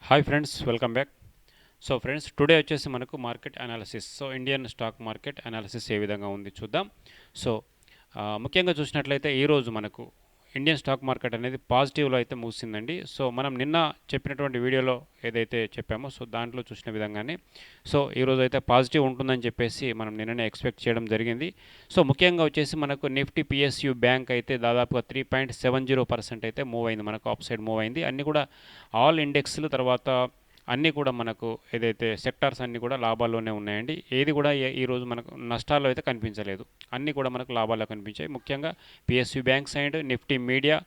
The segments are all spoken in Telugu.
Hi friends, welcome back. So friends, today వచ్చేసి మనకు market analysis. So Indian stock market analysis ఏ విధంగా ఉంది చూద్దాం. సో ముఖ్యంగా చూసినట్లయితే ఈరోజు మనకు ఇండియన్ స్టాక్ మార్కెట్ అనేది పాజిటివ్లో అయితే ముగిసిందండి. సో మనం నిన్న చెప్పినటువంటి వీడియోలో ఏదైతే చెప్పామో సో దాంట్లో చూసిన విధంగానే సో ఈరోజు అయితే పాజిటివ్ ఉంటుందని చెప్పేసి మనం నిన్ననే ఎక్స్పెక్ట్ చేయడం జరిగింది. సో ముఖ్యంగా వచ్చేసి మనకు నిఫ్టీ పిఎస్యు బ్యాంక్ అయితే దాదాపుగా 3.70% అయితే మూవ్ అయింది, మనకు అప్ సైడ్ మూవ్ అయింది. అన్నీ కూడా ఆల్ ఇండెక్స్లు తర్వాత అన్నీ కూడా మనకు ఏదైతే సెక్టార్స్ అన్నీ కూడా లాభాల్లోనే ఉన్నాయండి. ఏది కూడా ఈరోజు మనకు నష్టాల్లో అయితే కనిపించలేదు. అన్నీ కూడా మనకు లాభాల్లో కనిపించాయి. ముఖ్యంగా PSU banks and Nifty media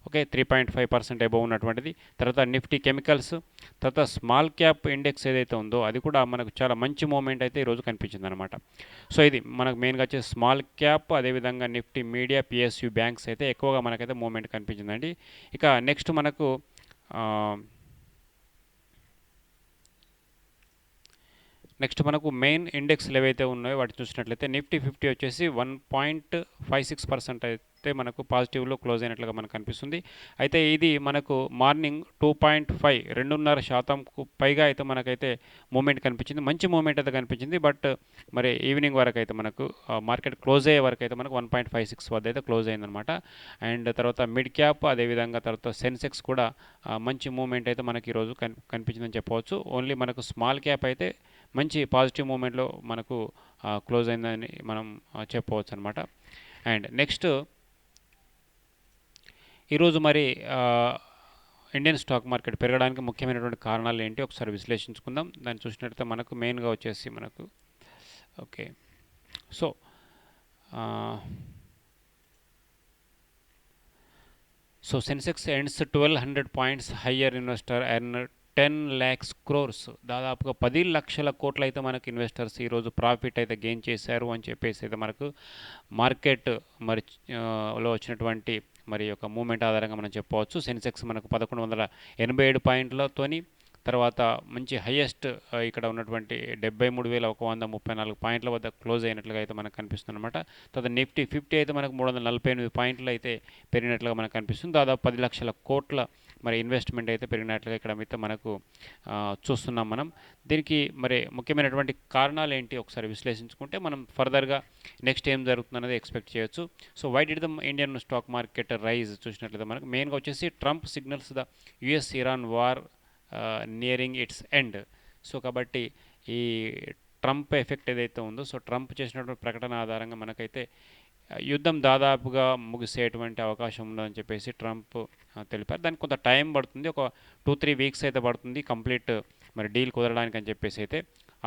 okay 3.5% above ఉన్నటువంటిది. తర్వాత నిఫ్టీ కెమికల్స్, తర్వాత స్మాల్ క్యాప్ ఇండెక్స్ ఏదైతే ఉందో అది కూడా మనకు చాలా మంచి మూమెంట్ అయితే ఈరోజు కనిపించింది అనమాట. సో ఇది మనకు మెయిన్గా వచ్చే స్మాల్ క్యాప్, అదేవిధంగా నిఫ్టీ మీడియా, పిఎస్యు బ్యాంక్స్ అయితే ఎక్కువగా మనకైతే మూమెంట్ కనిపించిందండి. ఇక నెక్స్ట్ మనకు నెక్స్ట్ మనకు మెయిన్ ఇండెక్స్లు ఏవైతే ఉన్నాయో వాటి చూసినట్లయితే నిఫ్టీ 50 వచ్చేసి 1.56% అయితే మనకు పాజిటివ్లో క్లోజ్ అయినట్లుగా మనకు కనిపిస్తుంది. అయితే ఇది మనకు మార్నింగ్ 2.5% పైగా అయితే మనకైతే మూమెంట్ కనిపించింది. మంచి మూమెంట్ అయితే కనిపించింది. బట్ మరి ఈవినింగ్ వరకు అయితే మనకు మార్కెట్ క్లోజ్ అయ్యే వరకు అయితే మనకు 1.56 వద్ద అయితే క్లోజ్ అయిందనమాట. అండ్ తర్వాత మిడ్ క్యాప్, అదేవిధంగా తర్వాత సెన్సెక్స్ కూడా మంచి మూమెంట్ అయితే మనకి ఈరోజు కనిపించిందని చెప్పవచ్చు. ఓన్లీ మనకు స్మాల్ క్యాప్ అయితే మంచి పాజిటివ్ మూమెంట్లో మనకు క్లోజ్ అయిందని మనం చెప్పవచ్చు అనమాట. అండ్ నెక్స్ట్ ఈరోజు మరి ఇండియన్ స్టాక్ మార్కెట్ పెరగడానికి ముఖ్యమైనటువంటి కారణాలు ఏంటి ఒకసారి విశ్లేషించుకుందాం. దాన్ని చూసినట్లయితే మనకు మెయిన్గా వచ్చేసి మనకు okay so so Sensex ends 1200 points higher, investor earn 10 lakhs crores, దాదాపుగా 10 లక్షల కోట్లు అయితే మనకు ఇన్వెస్టర్స్ ఈరోజు ప్రాఫిట్ అయితే గెయిన్ చేశారు అని చెప్పేసి అయితే మనకు మార్కెట్ మరి లో వచ్చినటువంటి మరి యొక్క మూమెంట్ ఆధారంగా మనం చెప్పవచ్చు. సెన్సెక్స్ మనకు 1187 పాయింట్లతోని తర్వాత మంచి హయ్యెస్ట్ ఇక్కడ ఉన్నటువంటి 73,134 పాయింట్ల వద్ద క్లోజ్ అయినట్లుగా అయితే మనకు కనిపిస్తుంది అనమాట. తర్వాత నిఫ్టీ 50 అయితే మనకు 348 పాయింట్లు అయితే పెరిగినట్లుగా మనకు కనిపిస్తుంది. దాదాపు 10 లక్షల కోట్ల మరి ఇన్వెస్ట్మెంట్ అయితే పెరిగినట్లుగా ఇక్కడ అయితే మనకు చూస్తున్నాం మనం. దీనికి మరి ముఖ్యమైనటువంటి కారణాలు ఏంటి ఒకసారి విశ్లేషించుకుంటే మనం ఫర్దర్గా నెక్స్ట్ ఏం జరుగుతుందనేది ఎక్స్పెక్ట్ చేయొచ్చు. So why did the Indian stock market rise చూసినట్లయితే మనకు మెయిన్గా వచ్చేసి Trump signals the US Iran war nearing its end. So కాబట్టి ఈ ట్రంప్ ఎఫెక్ట్ ఏదైతే ఉందో సో ట్రంప్ చేసినటువంటి ప్రకటన ఆధారంగా మనకైతే యుద్ధం దాదాపుగా ముగిసేటువంటి అవకాశం ఉందని చెప్పేసి ట్రంప్ తెలిపారు. దానికి కొంత టైం పడుతుంది, ఒక 2-3 వీక్స్ అయితే పడుతుంది కంప్లీట్ మరి డీల్ కుదరడానికి అని చెప్పేసి అయితే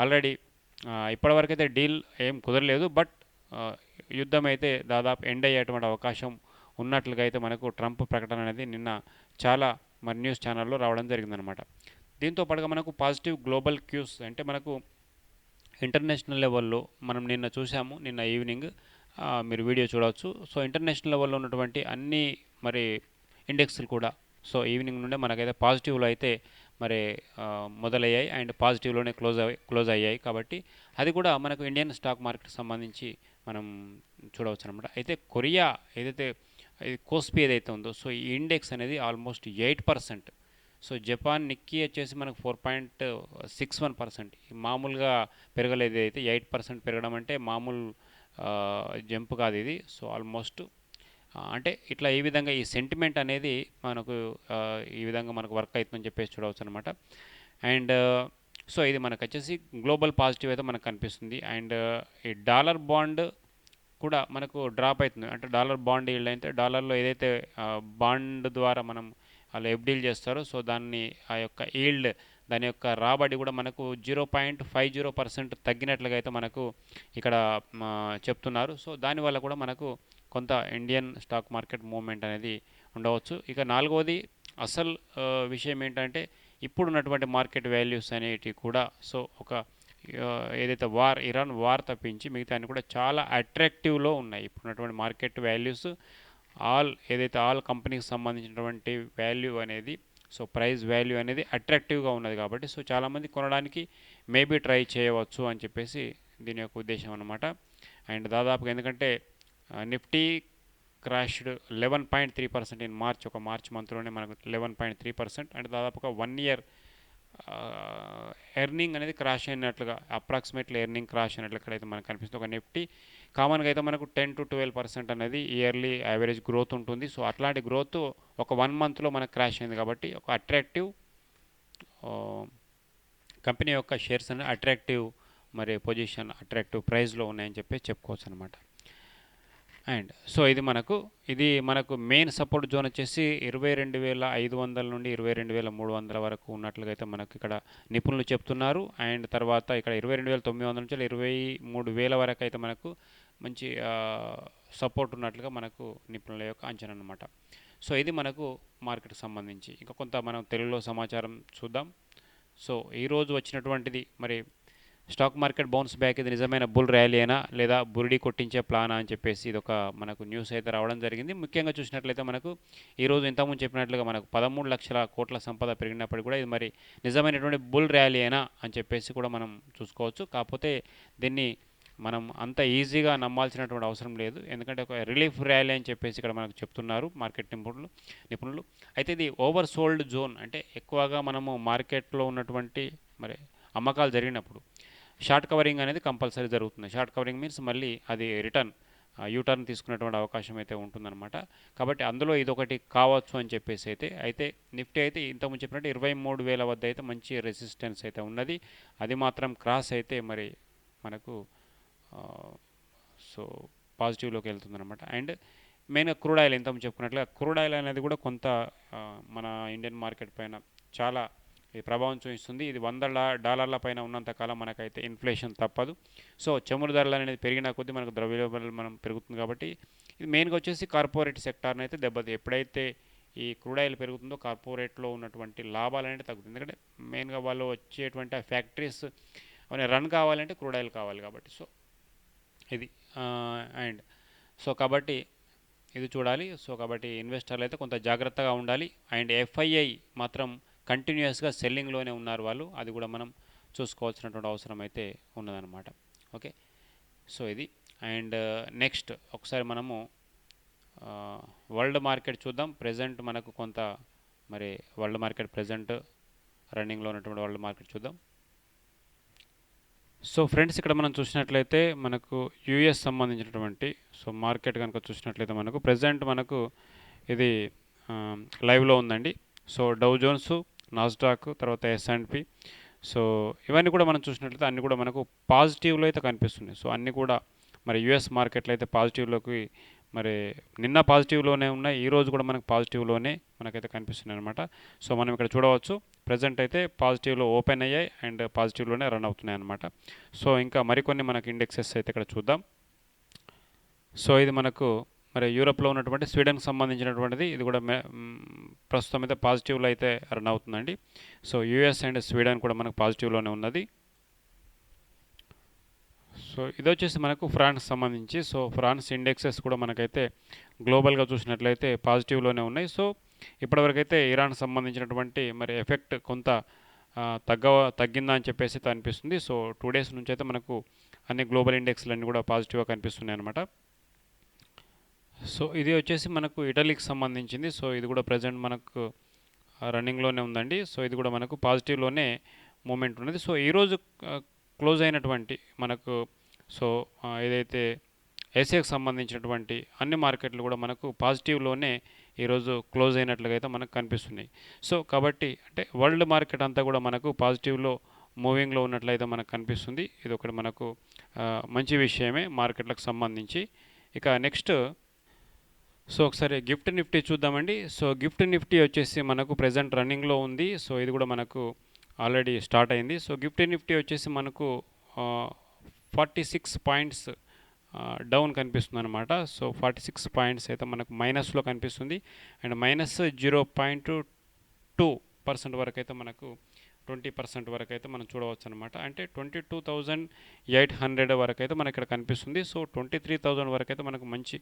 ఆల్రెడీ ఇప్పటివరకు అయితే డీల్ ఏం కుదరలేదు. బట్ యుద్ధం అయితే దాదాపు ఎండ్ అయ్యేటువంటి అవకాశం ఉన్నట్లుగా అయితే మనకు ట్రంప్ ప్రకటన అనేది నిన్న చాలా మరి న్యూస్ ఛానల్లో రావడం జరిగిందనమాట. దీంతో పాటుగా మనకు పాజిటివ్ గ్లోబల్ క్యూస్ అంటే మనకు ఇంటర్నేషనల్ లెవెల్లో మనం నిన్న చూసాము, నిన్న ఈవినింగ్ మీరు వీడియో చూడవచ్చు. సో ఇంటర్నేషనల్ లెవెల్లో ఉన్నటువంటి అన్ని మరి ఇండెక్స్లు కూడా సో ఈవినింగ్ నుండే మనకైతే పాజిటివ్లో అయితే మరి మొదలయ్యాయి అండ్ పాజిటివ్లోనే క్లోజ్ అయ్యాయి. కాబట్టి అది కూడా మనకు ఇండియన్ స్టాక్ మార్కెట్ సంబంధించి మనం చూడవచ్చు అనమాట. అయితే కొరియా ఏదైతే కోస్పీ ఏదైతే ఉందో సో ఈ ఇండెక్స్ అనేది ఆల్మోస్ట్ 8%. సో జపాన్ నిక్కీ వచ్చేసి మనకు 4.61%. మామూలుగా పెరగలేదు, అయితే 8% పెరగడం అంటే మామూలు జంప్ కాదు ఇది. సో ఆల్మోస్ట్ అంటే ఇట్లా ఈ విధంగా ఈ సెంటిమెంట్ అనేది మనకు ఈ విధంగా మనకు వర్క్ అవుతుందని చెప్పేసి చూడవచ్చు అనమాట. అండ్ సో ఇది మనకు వచ్చేసి గ్లోబల్ పాజిటివ్ అయితే మనకు కనిపిస్తుంది. అండ్ ఈ డాలర్ బాండ్ కూడా మనకు డ్రాప్ అవుతుంది. అంటే డాలర్ బాండ్ ఈల్డ్ అయితే డాలర్లో ఏదైతే బాండ్ ద్వారా మనం వాళ్ళు ఎఫ్డీలు చేస్తారో సో దాన్ని ఆ యొక్క ఈల్డ్ దాని యొక్క రాబడి కూడా మనకు 0.50% తగ్గినట్లుగా అయితే మనకు ఇక్కడ చెప్తున్నారు. సో దానివల్ల కూడా మనకు కొంత ఇండియన్ స్టాక్ మార్కెట్ మూవ్మెంట్ అనేది ఉండవచ్చు. ఇక నాలుగవది అసలు విషయం ఏంటంటే ఇప్పుడున్నటువంటి మార్కెట్ వాల్యూస్ అనేటివి కూడా సో ఒక ఏదైతే ఇరాన్ వార్ తప్పించి మిగతా అన్ని కూడా చాలా అట్రాక్టివ్లో ఉన్నాయి. ఇప్పుడున్నటువంటి మార్కెట్ వాల్యూస్ ఏదైతే ఆల్ కంపెనీకి సంబంధించినటువంటి వాల్యూ అనేది సో ప్రైస్ వాల్యూ అనేది అట్రాక్టివ్గా ఉన్నది. కాబట్టి సో చాలామంది కొనడానికి మేబీ ట్రై చేయవచ్చు అని చెప్పేసి దీని యొక్క ఉద్దేశం అన్నమాట. అండ్ దాదాపుగా ఎందుకంటే నిఫ్టీ క్రాష్డ్ 11.3% ఇన్ మార్చ్, ఒక మార్చ్ మంత్లోనే మనకు 11.3%. అంటే దాదాపుగా 1 year ఎర్నింగ్ అనేది క్రాష్ అయినట్లుగా, అప్రాక్సిమేట్లీ ఎర్నింగ్ క్రాష్ అయినట్లు ఇక్కడైతే మనకు కనిపిస్తుంది. ఒక నిఫ్టీ కామన్గా అయితే మనకు 10 to 12% అనేది ఇయర్లీ యావరేజ్ గ్రోత్ ఉంటుంది. సో అట్లాంటి గ్రోత్ ఒక 1 మంత్లో మనకు క్రాష్ అయింది కాబట్టి ఒక అట్రాక్టివ్ కంపెనీ యొక్క షేర్స్ అనేది అట్రాక్టివ్ మరి పొజిషన్, అట్రాక్టివ్ ప్రైస్లో ఉన్నాయని చెప్పి చెప్పుకోవచ్చు అనమాట. అండ్ సో ఇది మనకు మెయిన్ సపోర్ట్ జోన్ వచ్చేసి 22,500 నుండి 22,300 వరకు ఉన్నట్లుగా అయితే మనకు ఇక్కడ నిపుణులు చెప్తున్నారు. అండ్ తర్వాత ఇక్కడ 22,900 నుంచి 23,000 వరకు అయితే మనకు మంచి సపోర్ట్ ఉన్నట్లుగా మనకు నిపుణుల యొక్క అంచనా అనమాట. సో ఇది మనకు మార్కెట్కి సంబంధించి. ఇంకా కొంత మనం తెలుగులో సమాచారం చూద్దాం. సో ఈరోజు వచ్చినటువంటిది మరి స్టాక్ మార్కెట్ బౌన్స్ బ్యాక్, ఇది నిజమైన బుల్ ర్యాలీ అయినా లేదా బురిడి కొట్టించే ప్లానా అని చెప్పేసి ఇది ఒక మనకు న్యూస్ అయితే రావడం జరిగింది. ముఖ్యంగా చూసినట్లయితే మనకు ఈరోజు ఇంతకుముందు చెప్పినట్లుగా మనకు 13 లక్షల కోట్ల సంపద పెరిగినప్పటికీ కూడా ఇది మరి నిజమైనటువంటి బుల్ ర్యాలీ అయినా అని చెప్పేసి కూడా మనం చూసుకోవచ్చు. కాకపోతే దీన్ని మనం అంత ఈజీగా నమ్మాల్సినటువంటి అవసరం లేదు, ఎందుకంటే ఒక రిలీఫ్ ర్యాలీ అని చెప్పేసి ఇక్కడ మనకు చెప్తున్నారు మార్కెట్ నిపుణులు. అయితే ఇది ఓవర్ సోల్డ్ జోన్, అంటే ఎక్కువగా మనము మార్కెట్లో ఉన్నటువంటి మరి అమ్మకాలు జరిగినప్పుడు షార్ట్ కవరింగ్ అనేది కంపల్సరీ జరుగుతుంది. షార్ట్ కవరింగ్ మీన్స్ మళ్ళీ అది యూటర్న్ తీసుకునేటువంటి అవకాశం అయితే ఉంటుందన్నమాట. కాబట్టి అందులో ఇదొకటి కావచ్చు అని చెప్పేసి అయితే నిఫ్టీ అయితే ఇంతకుముందు చెప్పినట్టు 23,000 వద్ద అయితే మంచి రెసిస్టెన్స్ అయితే ఉన్నది. అది మాత్రం క్రాస్ అయితే మరి మనకు సో పాజిటివ్లోకి వెళ్తుందన్నమాట. అండ్ మెయిన్గా క్రూడ్ ఆయిల్ ఇంతకుముందు చెప్పుకున్నట్లుగా క్రూడ్ ఆయిల్ అనేది కూడా కొంత మన ఇండియన్ మార్కెట్ పైన చాలా ప్రభావం చూపిస్తుంది. ఇది $100 పైన ఉన్నంతకాలం మనకైతే ఇన్ఫ్లేషన్ తప్పదు. సో చమురు ధరలు అనేది పెరిగిన కొద్దీ మనకు ద్రవ్యోల్బణం మనం పెరుగుతుంది కాబట్టి ఇది మెయిన్గా వచ్చేసి కార్పొరేట్ సెక్టార్ని అయితే ఎప్పుడైతే ఈ క్రూడ్ ఆయిల్ పెరుగుతుందో కార్పొరేట్లో ఉన్నటువంటి లాభాలు అనేది తగ్గుతుంది. ఎందుకంటే మెయిన్గా వాళ్ళు వచ్చేటువంటి ఆ ఫ్యాక్టరీస్ అవన్నీ రన్ కావాలంటే క్రూడ్ ఆయిల్ కావాలి కాబట్టి. సో ఇది అండ్ సో కాబట్టి ఇది చూడాలి. సో కాబట్టి ఇన్వెస్టర్లు అయితే కొంత జాగ్రత్తగా ఉండాలి. అండ్ ఎఫ్ఐఐ మాత్రం కంటిన్యూస్గా సెల్లింగ్లోనే ఉన్నారు వాళ్ళు, అది కూడా మనం చూసుకోవాల్సినటువంటి అవసరం అయితే ఉన్నదన్నమాట. ఓకే, సో ఇది. అండ్ నెక్స్ట్ ఒకసారి మనము వరల్డ్ మార్కెట్ చూద్దాం. ప్రజెంట్ మనకు కొంత మరి వరల్డ్ మార్కెట్ ప్రజెంట్ రన్నింగ్లో ఉన్నటువంటి వరల్డ్ మార్కెట్ చూద్దాం. సో ఫ్రెండ్స్, ఇక్కడ మనం చూసినట్లయితే మనకు యూఎస్ సంబంధించినటువంటి సో మార్కెట్ కనుక చూసినట్లయితే మనకు ప్రజెంట్ మనకు ఇది లైవ్లో ఉందండి. సో డౌ జోన్స్, నాస్డాక్, తర్వాత S&P, సో ఇవన్నీ కూడా మనం చూసినట్లయితే అన్నీ కూడా మనకు పాజిటివ్లో అయితే కనిపిస్తున్నాయి. సో అన్నీ కూడా మరి యూఎస్ మార్కెట్లో అయితే పాజిటివ్లోకి మరి నిన్న పాజిటివ్లోనే ఉన్నాయి, ఈరోజు కూడా మనకు పాజిటివ్లోనే మనకైతే కనిపిస్తున్నాయి అనమాట. సో మనం ఇక్కడ చూడవచ్చు ప్రజెంట్ అయితే పాజిటివ్లో ఓపెన్ అయ్యాయి అండ్ పాజిటివ్లోనే రన్ అవుతున్నాయి అనమాట. సో ఇంకా మరికొన్ని మనకు ఇండెక్సెస్ అయితే ఇక్కడ చూద్దాం. సో ఇది మనకు మరి యూరోప్లో ఉన్నటువంటి స్వీడన్కి సంబంధించినటువంటిది, ఇది కూడా ప్రస్తుతం అయితే పాజిటివ్లో అయితే రన్ అవుతుందండి. సో యూఎస్ అండ్ స్వీడన్ కూడా మనకు పాజిటివ్లోనే ఉన్నది. సో ఇది వచ్చేసి మనకు ఫ్రాన్స్ సంబంధించి, సో ఫ్రాన్స్ ఇండెక్సెస్ కూడా మనకైతే గ్లోబల్గా చూసినట్లయితే పాజిటివ్లోనే ఉన్నాయి. సో ఇప్పటివరకు అయితే ఇరాన్ సంబంధించినటువంటి మరి ఎఫెక్ట్ కొంత తగ్గిందా అని చెప్పేసి అయితే అనిపిస్తుంది. సో 2 days నుంచి అయితే మనకు అన్ని గ్లోబల్ ఇండెక్స్లు అన్నీ కూడా పాజిటివ్గా కనిపిస్తున్నాయి అనమాట. సో ఇది వచ్చేసి మనకు ఇటలీకి సంబంధించింది. సో ఇది కూడా ప్రజెంట్ మనకు రన్నింగ్లోనే ఉందండి. సో ఇది కూడా మనకు పాజిటివ్లోనే మూమెంట్ ఉన్నది. సో ఈరోజు క్లోజ్ అయినటువంటి మనకు సో ఏదైతే ఏసియాకి సంబంధించినటువంటి అన్ని మార్కెట్లు కూడా మనకు పాజిటివ్లోనే ఈరోజు క్లోజ్ అయినట్లుగా అయితే మనకు కనిపిస్తున్నాయి. సో కాబట్టి అంటే వరల్డ్ మార్కెట్ అంతా కూడా మనకు పాజిటివ్లో మూవింగ్లో ఉన్నట్లయితే మనకు కనిపిస్తుంది. ఇది ఒకటి మనకు మంచి విషయమే మార్కెట్లకు సంబంధించి. ఇక నెక్స్ట్ సో ఒకసారి గిఫ్ట్ నిఫ్టీ చూద్దామండి. సో గిఫ్ట్ నిఫ్టీ వచ్చేసి మనకు ప్రజెంట్ రన్నింగ్లో ఉంది. సో ఇది కూడా మనకు ఆల్రెడీ స్టార్ట్ అయింది. సో గిఫ్ట్ నిఫ్టీ వచ్చేసి మనకు 46 పాయింట్స్ డౌన్ కనిపిస్తుంది అనమాట. సో 46 పాయింట్స్ అయితే మనకు మైనస్లో కనిపిస్తుంది అండ్ -0.2% వరకు అయితే మనకు 20% వరకు అయితే మనం చూడవచ్చు అనమాట. అంటే 22,800 వరకు అయితే మనకి ఇక్కడ కనిపిస్తుంది. సో 23,000 వరకు అయితే మనకు మంచి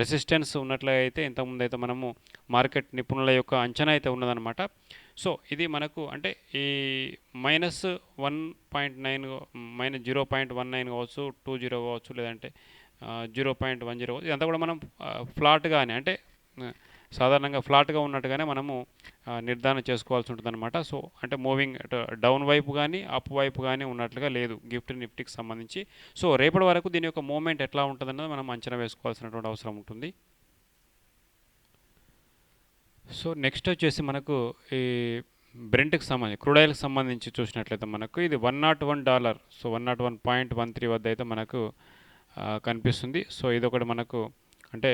రెసిస్టెన్స్ ఉన్నట్లయితే ఇంతకుముందు అయితే మనము మార్కెట్ నిపుణుల యొక్క అంచనా అయితే ఉన్నదనమాట. సో ఇది మనకు అంటే ఈ -1.9 -0.19 కావచ్చు, 20 కావచ్చు, లేదంటే 0.10 కావచ్చు, ఇదంతా కూడా మనం ఫ్లాట్గానే అంటే సాధారణంగా ఫ్లాట్గా ఉన్నట్టుగానే మనము నిర్ధారణ చేసుకోవాల్సి ఉంటుందన్నమాట. సో అంటే మూవింగ్ డౌన్ వైపు కానీ అప్ వైపు కానీ ఉన్నట్లుగా లేదు గిఫ్ట్ నిఫ్టీకి సంబంధించి. సో రేపటి వరకు దీని యొక్క మూమెంట్ ఎట్లా ఉంటుందన్నది మనం అంచనా వేసుకోవాల్సినటువంటి అవసరం ఉంటుంది. సో నెక్స్ట్ వచ్చేసి మనకు ఈ బ్రెంట్కి సంబంధించి క్రూడ్ ఆయిల్కి సంబంధించి చూసినట్లయితే మనకు ఇది $101. సో 101.13 వద్ద అయితే మనకు కనిపిస్తుంది. సో ఇది ఒకటి మనకు అంటే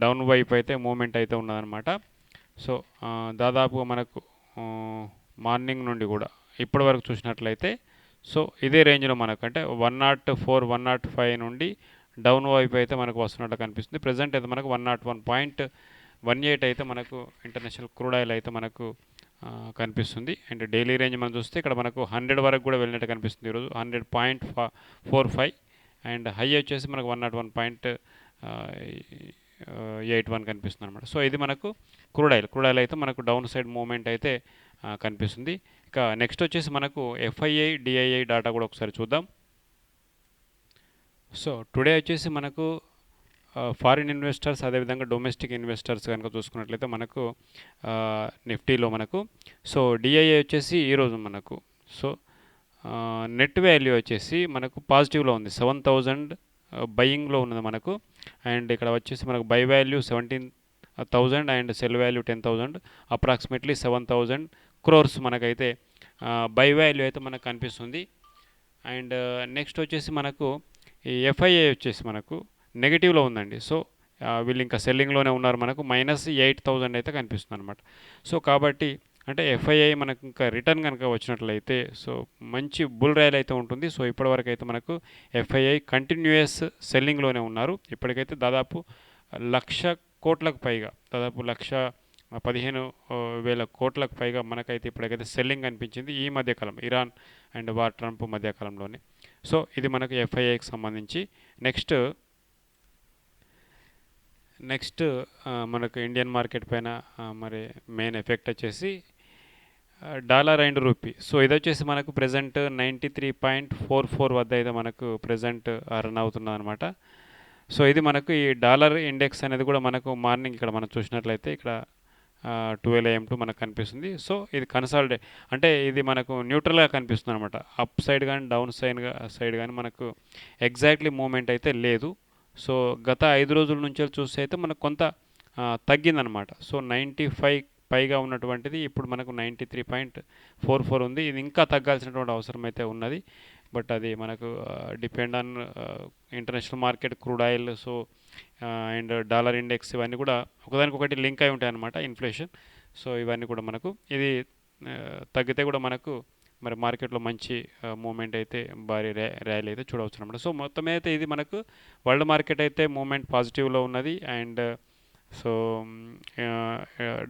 డౌన్ వైపు అయితే మూమెంట్ అయితే ఉన్నదన్నమాట. సో దాదాపుగా మనకు మార్నింగ్ నుండి కూడా ఇప్పటి వరకు చూసినట్లయితే సో ఇదే రేంజ్లో మనకు అంటే 104 105 నుండి డౌన్ వైపు అయితే మనకు వస్తున్నట్టు కనిపిస్తుంది. ప్రజెంట్ అయితే మనకు 101.18 అయితే మనకు ఇంటర్నేషనల్ క్రూడ్ ఆయిల్ అయితే మనకు కనిపిస్తుంది. అండ్ డైలీ రేంజ్ మనం చూస్తే ఇక్కడ మనకు 100 వరకు కూడా వెళ్ళినట్టు కనిపిస్తుంది ఈరోజు 100.45 అండ్ హై వచ్చేసి మనకు 101.81 కనిపిస్తుంది అనమాట. సో ఇది మనకు క్రూడ్ ఆయిల్ అయితే మనకు డౌన్ సైడ్ మూవ్మెంట్ అయితే కనిపిస్తుంది. ఇక నెక్స్ట్ వచ్చేసి మనకు ఎఫ్ఐఐ డిఐఐ డాటా కూడా ఒకసారి చూద్దాం. సో టుడే వచ్చేసి మనకు ఫారిన్ ఇన్వెస్టర్స్ అదేవిధంగా డొమెస్టిక్ ఇన్వెస్టర్స్ కనుక చూసుకున్నట్లయితే మనకు నిఫ్టీలో మనకు సో డిఐఐ వచ్చేసి ఈరోజు మనకు సో నెట్ వాల్యూ వచ్చేసి మనకు పాజిటివ్లో ఉంది 7,000 బయింగ్లో ఉన్నది మనకు. అండ్ ఇక్కడ వచ్చేసి మనకు by value 17,000 and cell value 10,000 approximately 7,000 crores మనకైతే బై వాల్యూ అయితే మనకు కనిపిస్తుంది. అండ్ నెక్స్ట్ వచ్చేసి మనకు ఈ ఎఫ్ఐఐ వచ్చేసి మనకు నెగిటివ్లో ఉందండి. సో వీళ్ళు ఇంకా సెల్లింగ్లోనే ఉన్నారు, మనకు -8,000 అయితే కనిపిస్తుంది అనమాట. సో కాబట్టి అంటే ఎఫ్ఐఐ మనకు ఇంకా రిటర్న్ కనుక వచ్చినట్లయితే సో మంచి బుల్ ర్యాలీ అయితే ఉంటుంది. సో ఇప్పటివరకు అయితే మనకు ఎఫ్ఐఐ కంటిన్యూయస్ సెల్లింగ్లోనే ఉన్నారు. ఇప్పటికైతే దాదాపు 1,00,000 కోట్లకు పైగా దాదాపు 1,15,000 కోట్లకు పైగా మనకైతే ఇప్పటికైతే సెల్లింగ్ అనిపించింది ఈ మధ్యకాలం ఇరాన్ అండ్ ట్రంప్ మధ్యకాలంలోనే. సో ఇది మనకు ఎఫ్ఐఐకి సంబంధించి. నెక్స్ట్ మనకు ఇండియన్ మార్కెట్ పైన మరి మెయిన్ ఎఫెక్ట్ వచ్చేసి డాలర్ అండ్ రూపీ. సో ఇది వచ్చేసి మనకు ప్రజెంట్ 93.44 వద్ద అయితే మనకు ప్రజెంట్ రన్ అవుతున్నది అనమాట. సో ఇది మనకు ఈ డాలర్ ఇండెక్స్ అనేది కూడా మనకు మార్నింగ్ ఇక్కడ మనం చూసినట్లయితే ఇక్కడ 12 AM మనకు కనిపిస్తుంది. సో ఇది కన్సాలిడేట్ అంటే ఇది మనకు న్యూట్రల్గా కనిపిస్తుంది అనమాట. అప్ సైడ్ కానీ డౌన్ సైడ్ కానీ మనకు ఎగ్జాక్ట్లీ మూమెంట్ అయితే లేదు. సో గత 5 రోజుల నుంచి చూస్తే అయితే మనకు కొంత తగ్గిందనమాట. సో 95 పైగా ఉన్నటువంటిది ఇప్పుడు మనకు 93.44 ఉంది. ఇది ఇంకా తగ్గాల్సినటువంటి అవసరం అయితే ఉన్నది. బట్ అది మనకు depend on international market crude oil so and dollar index ఇవన్నీ కూడా ఒకదానికొకటి లింక్ అయి ఉంటాయి అన్నమాట, ఇన్ఫ్లేషన్. సో ఇవన్నీ కూడా మనకు ఇది తగ్గితే కూడా మనకు మరి మార్కెట్లో మంచి మూమెంట్ అయితే భారీ ర్యాలీ అయితే చూడవచ్చు అనమాట. సో మొత్తం అయితే ఇది మనకు వరల్డ్ మార్కెట్ అయితే మూమెంట్ పాజిటివ్లో ఉన్నది. అండ్ సో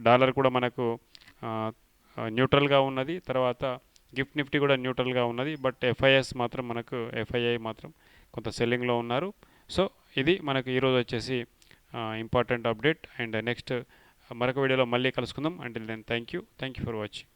డాలర్ కూడా మనకు న్యూట్రల్గా ఉన్నది. తర్వాత గిఫ్ట్ నిఫ్టీ కూడా న్యూట్రల్గా ఉన్నది. బట్ ఎఫ్ఐఐ మాత్రం కొంత సెల్లింగ్లో ఉన్నారు. సో ఇది మనకు ఈరోజు వచ్చేసి ఇంపార్టెంట్ అప్డేట్. అండ్ నెక్స్ట్ మరొక వీడియోలో మళ్ళీ కలుసుకుందాం. Until then thank you for watching.